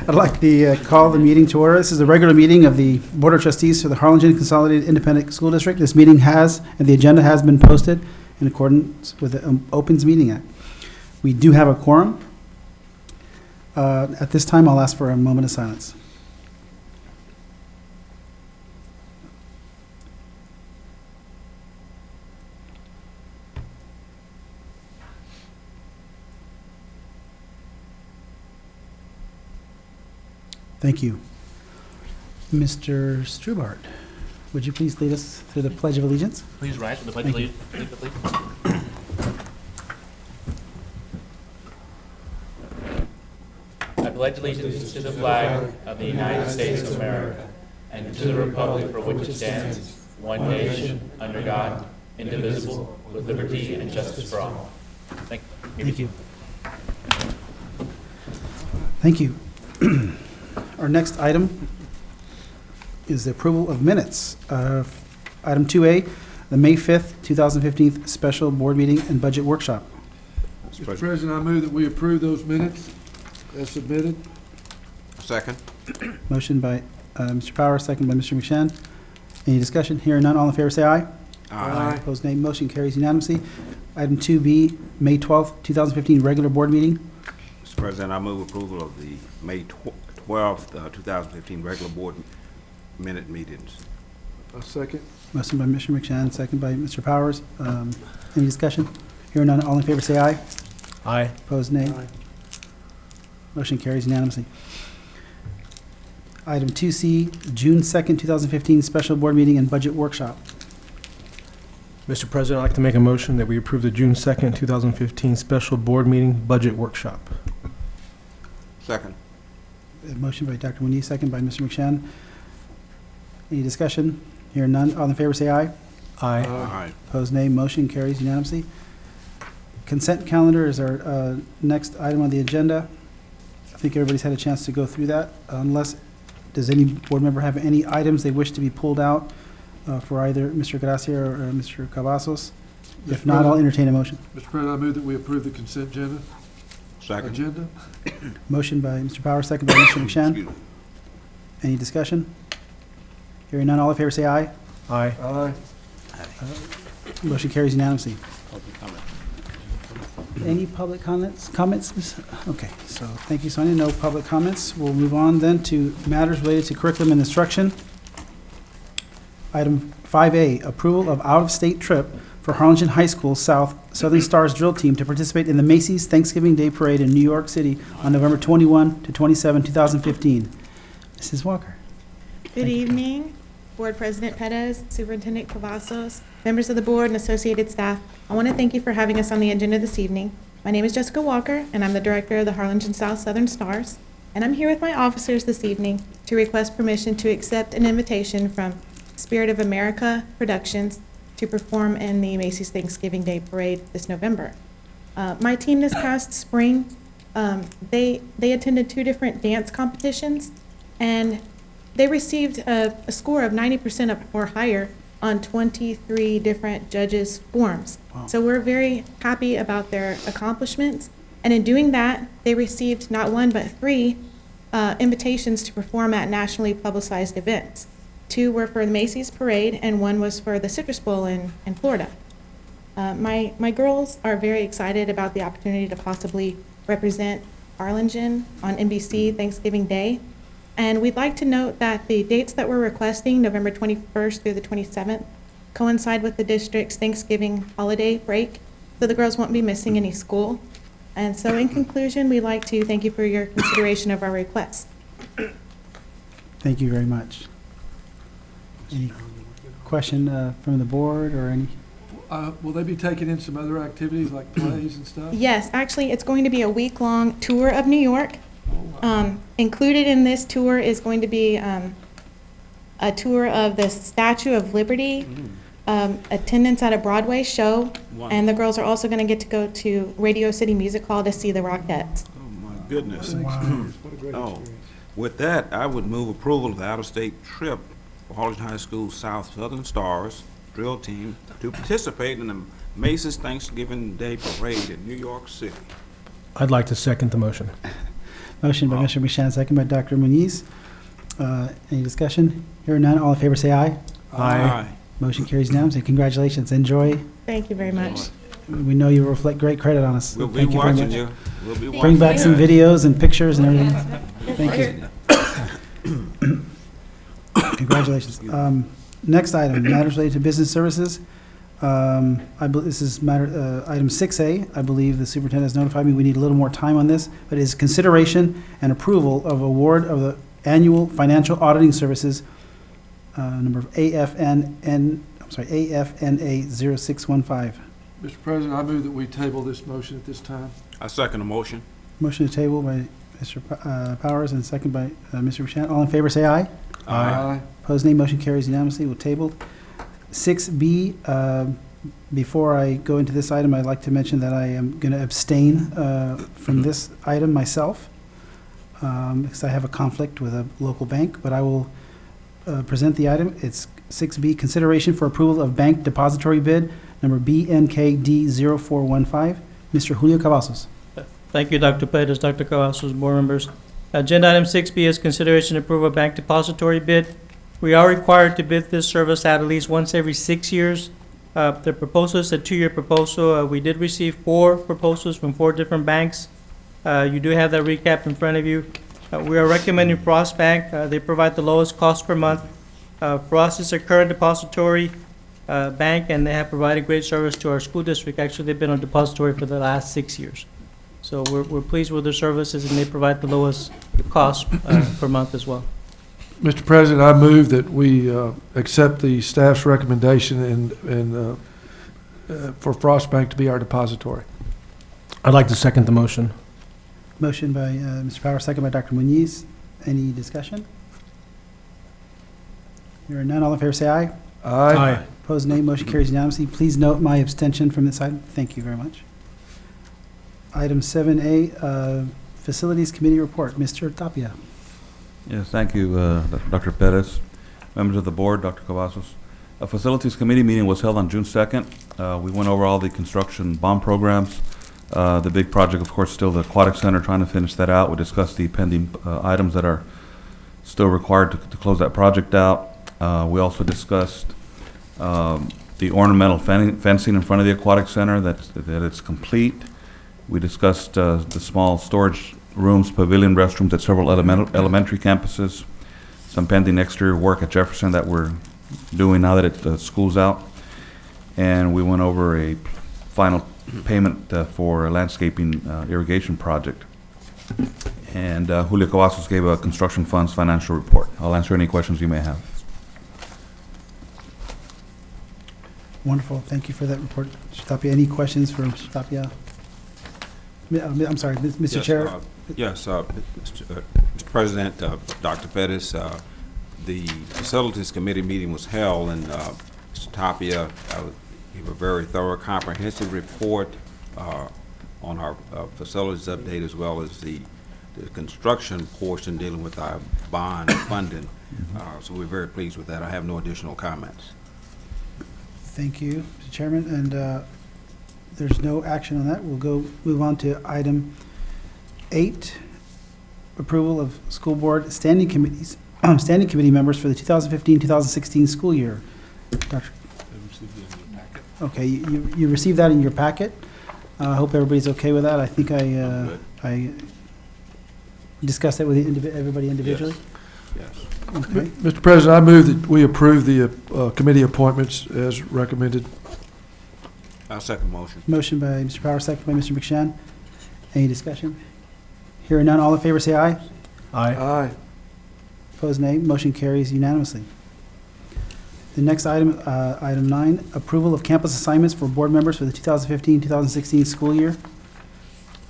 I'd like to call the meeting to order. This is the regular meeting of the Board of Trustees for the Harlingen Consolidated Independent School District. This meeting has, and the agenda has been posted in accordance with the Opens Meeting Act. We do have a quorum. At this time, I'll ask for a moment of silence. Thank you. Mr. Strubart, would you please lead us through the Pledge of Allegiance? Please rise for the Pledge of Allegiance. I pledge allegiance to the flag of the United States of America and to the republic for which it stands, one nation, under God, indivisible, with liberty and justice for all. Thank you. Thank you. Our next item is the approval of minutes. Item 2A, the May 5th, 2015 special board meeting and budget workshop. Mr. President, I move that we approve those minutes as submitted. Second. Motion by Mr. Power, second by Mr. McShann. Any discussion? Hearing none, all in favor say aye. Aye. Opposed, nay. Motion carries unanimously. Item 2B, May 12th, 2015 regular board meeting. Mr. President, I move approval of the May 12th, 2015 regular board minute meetings. A second. Motion by Mr. McShann, second by Mr. Powers. Any discussion? Hearing none, all in favor say aye. Aye. Opposed, nay. Aye. Motion carries unanimously. Item 2C, June 2nd, 2015 special board meeting and budget workshop. Mr. President, I'd like to make a motion that we approve the June 2nd, 2015 special board meeting budget workshop. Second. A motion by Dr. Winnie, second by Mr. McShann. Any discussion? Hearing none, all in favor say aye. Aye. Aye. Opposed, nay. Motion carries unanimously. Consent calendar is our next item on the agenda. I think everybody's had a chance to go through that. Does any board member have any items they wish to be pulled out for either Mr. Gracia or Mr. Cavazos? If not, I'll entertain a motion. Mr. President, I move that we approve the consent agenda. Second. Motion by Mr. Power, second by Mr. McShann. Excuse me. Any discussion? Hearing none, all in favor say aye. Aye. Aye. Motion carries unanimously. Any public comments? Okay, so thank you, Sonia. No public comments. We'll move on then to matters related to curriculum and instruction. Item 5A, approval of out-of-state trip for Harlingen High School Southern Stars drill team to participate in the Macy's Thanksgiving Day Parade in New York City on November 21 to 27, 2015. Mrs. Walker. Good evening, Board President Perez, Superintendent Cavazos, members of the board and associated staff. I want to thank you for having us on the agenda this evening. My name is Jessica Walker, and I'm the director of the Harlingen South Southern Stars. And I'm here with my officers this evening to request permission to accept an invitation from Spirit of America Productions to perform in the Macy's Thanksgiving Day Parade this November. My team this past spring, they attended 2 different dance competitions, and they received a score of 90% or higher on 23 different judges' forms. Wow. So we're very happy about their accomplishments. And in doing that, they received not 1 but 3 invitations to perform at nationally publicized events. 2 were for the Macy's Parade, and 1 was for the Citrus Bowl in Florida. My girls are very excited about the opportunity to possibly represent Harlingen on NBC Thanksgiving Day. And we'd like to note that the dates that we're requesting, November 21st through the 27th, coincide with the district's Thanksgiving holiday break, so the girls won't be missing any school. And so in conclusion, we'd like to thank you for your consideration of our request. Thank you very much. Any question from the board or any? Will they be taking in some other activities like plays and stuff? Yes, actually, it's going to be a week-long tour of New York. Included in this tour is going to be a tour of the Statue of Liberty, attendance at a Broadway show, and the girls are also going to get to go to Radio City Music Hall to see the Rockettes. Oh, my goodness. What a great Oh, experience. with that, I would move approval of the out-of-state trip for Harlingen High School South Southern Stars drill team to participate in the Macy's Thanksgiving Day Parade in New York City. I'd like to second the motion. Motion by Mr. McShannon, second by Dr. Muniz. Any discussion? Hearing none, all in favor say aye. Aye. Motion carries unanimously. Congratulations. Enjoy. Thank you very much. We know you reflect great credit on us. We'll be Thank you very watching much. you. We'll be watching. Bring back some you. videos and pictures and everything. Thank you. Congratulations. Next item, matters related to business services. This is item 6A. I believe the superintendent has notified me we need a little more time on this, but it is consideration and approval of award of the annual financial auditing services, number AFNA 0615. Mr. President, I move that we table this motion at this time. I second the motion. Motion to table by Mr. Powers and second by Mr. Bouchan. All in favor, say aye. Opposed, nay. Motion carries unanimously. We'll table. 6B, before I go into this item, I'd like to mention that I am going to abstain from this item myself because I have a conflict with a local bank, but I will present the item. It's 6B, consideration for approval of bank depository bid, number BNKD0415. Mr. Julio Cavazos. Thank you, Dr. Pettis, Dr. Cavazos, board members. Agenda item 6B is consideration to approve a bank depository bid. We are required to bid this service out at least once every 6 years. The proposal is a 2-year proposal. We did receive 4 proposals from 4 different banks. You do have that recap in front of you. We are recommending Frost Bank. They provide the lowest cost per month. Frost is a current depository bank, and they have provided great service to our school district. Actually, they've been on depository for the last 6 years. So we're pleased with their services, and they provide the lowest cost per month as well. Mr. President, I move that we accept the staff's recommendation and for Frost Bank to be our depository. I'd like to second the motion. Motion by Mr. Powers, second by Dr. Muniz. Any discussion? Hearing none, all in favor say aye. Aye. Opposed, nay. Motion carries unanimously. Please note my abstention from this item. Thank you very much. Item 7A, Facilities Committee Report. Mr. Tapia. Yes, thank you, Dr. Pettis, members of the board, Dr. Cavazos. A Facilities Committee meeting was held on June 2nd. We went over all the construction bond programs. The big project, of course, still the Aquatic Center, trying to finish that out. We discussed the pending items that are still required to close that project out. We also discussed the ornamental fencing in front of the Aquatic Center, that it's complete. We discussed the small storage rooms, pavilion, restrooms at several elementary campuses, some pending exterior work at Jefferson that we're doing now that school's out. And we went over a final payment for a landscaping irrigation project. And Julio Cavazos gave a construction funds financial report. I'll answer any questions you may have. Wonderful. Thank you for that report, Mr. Tapia. Any questions for Mr. Tapia? I'm sorry, Mr. Chair. Yes, Mr. President, Dr. Pettis, the Facilities Committee meeting was held, and Mr. Tapia gave a very thorough, comprehensive report on our facilities update, as well as the construction portion dealing with our bond funding. So we're very pleased with that. I have no additional comments. Thank you, Mr. Chairman. And there's no action on that. We'll move on to item 8, approval of school board standing committees, standing committee members for the 2015-2016 school year. Dr. Okay, you received that in your packet. I hope everybody's okay with that. I think I discussed that with everybody individually. Yes. Okay. Mr. President, I move that we approve the committee appointments as recommended. I'll second motion. Motion by Mr. Powers, second by Mr. McShann. Any discussion? Hearing none, all in favor say aye. Aye. Opposed, nay. Motion carries unanimously. The next item, item 9, approval of campus assignments for board members for the 2015-2016 school year.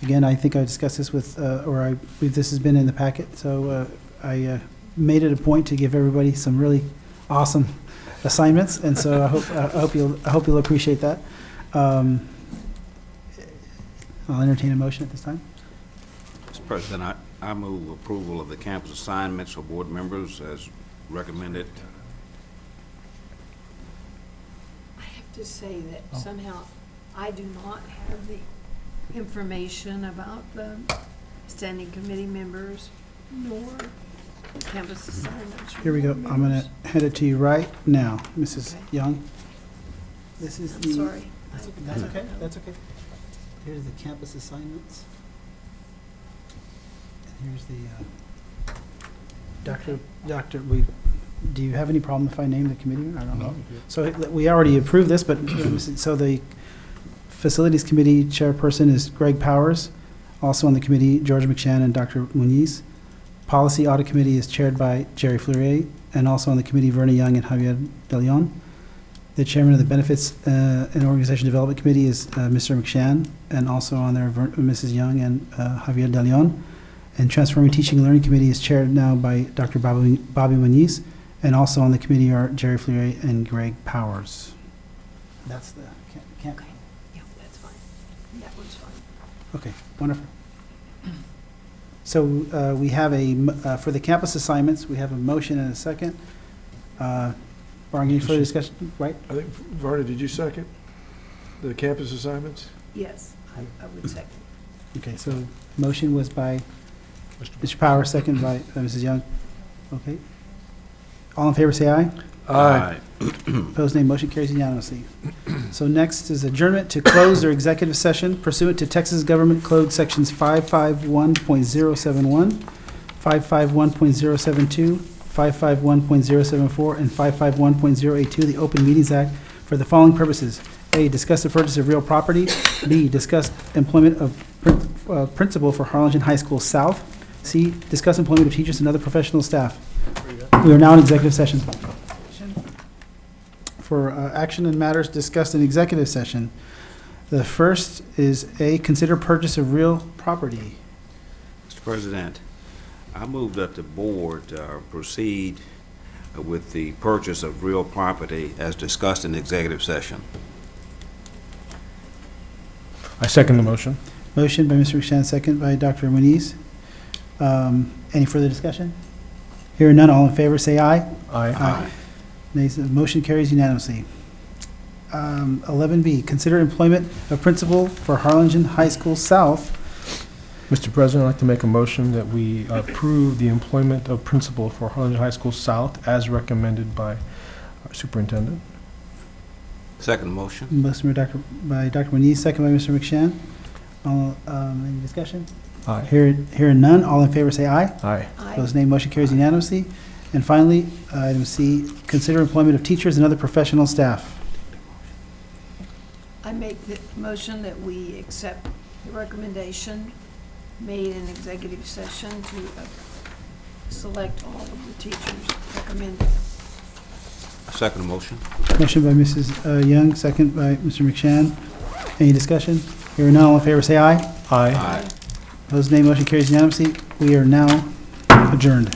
Again, I think I discussed this with, or I believe this has been in the packet, so I made it a point to give everybody some really awesome assignments, and so I hope you'll appreciate that. I'll entertain a motion at this time. Mr. President, I move approval of the campus assignments for board members as recommended. I have to say that somehow I do not have the information about the standing committee members, nor campus assignments. Here we go. I'm going to hand it to you right now, Mrs. Okay. Young. This is I'm the. sorry. That's okay, that's okay. Here's the campus assignments. And here's the, do you have any problem if I name the committee? I don't know. So we already approved this, but, so the Facilities Committee Chairperson is Greg Powers. Also on the committee, George McShann and Dr. Muniz. Policy Audit Committee is chaired by Jerry Fleury, and also on the committee, Verna Young and Javier De Leon. The chairman of the Benefits and Organization Development Committee is Mr. McShann, and also on there, Mrs. Young and Javier De Leon. And Transforming Teaching and Learning Committee is chaired now by Dr. Bobby Muniz, and also on the committee are Jerry Fleury and Greg Powers. That's the, can't. Okay, yeah, that's fine. That one's fine. Okay, wonderful. So we have for the campus assignments, we have a motion and a second. Barring any further discussion, right? I think, Verna, did you second the campus assignments? Yes, I would second. Okay, so motion was by Mr. Powers, second by Mrs. Young. Okay. All in favor, say aye. Aye. Opposed, nay. Motion carries unanimously. So next is adjournment to close their executive session pursuant to Texas Government Code Sections 551.071, 551.072, 551.074, and 551.082 of the Open Meetings Act for the following purposes. A, discuss the purchase of real property. B, discuss employment of principal for Harlingen High School South. C, discuss employment of teachers and other professional staff. We are now in executive session. For action and matters discussed in executive session, the first is A, consider purchase of real property. Mr. President, I move that the board proceed with the purchase of real property as discussed in executive session. I second the motion. Motion by Mr. McShann, second by Dr. Muniz. Any further discussion? Hearing none, all in favor, say aye. Aye. Nays, motion carries unanimously. 11B, consider employment of principal for Harlingen High School South. Mr. President, I'd like to make a motion that we approve the employment of principal for Harlingen High School South as recommended by our superintendent. Second motion. Motion by Dr. Muniz, second by Mr. McShann. Any discussion? Aye. Hearing none, all in favor say aye. Aye. Opposed, nay. Motion carries unanimously. And finally, item C, consider employment of teachers and other professional staff. I make the motion that we accept the recommendation made in executive session to select all of the teachers recommended. Second motion. Motion by Mrs. Young, second by Mr. McShann. Any discussion? Hearing none, all in favor say aye. Aye. Opposed, nay. Motion carries unanimously. We are now adjourned.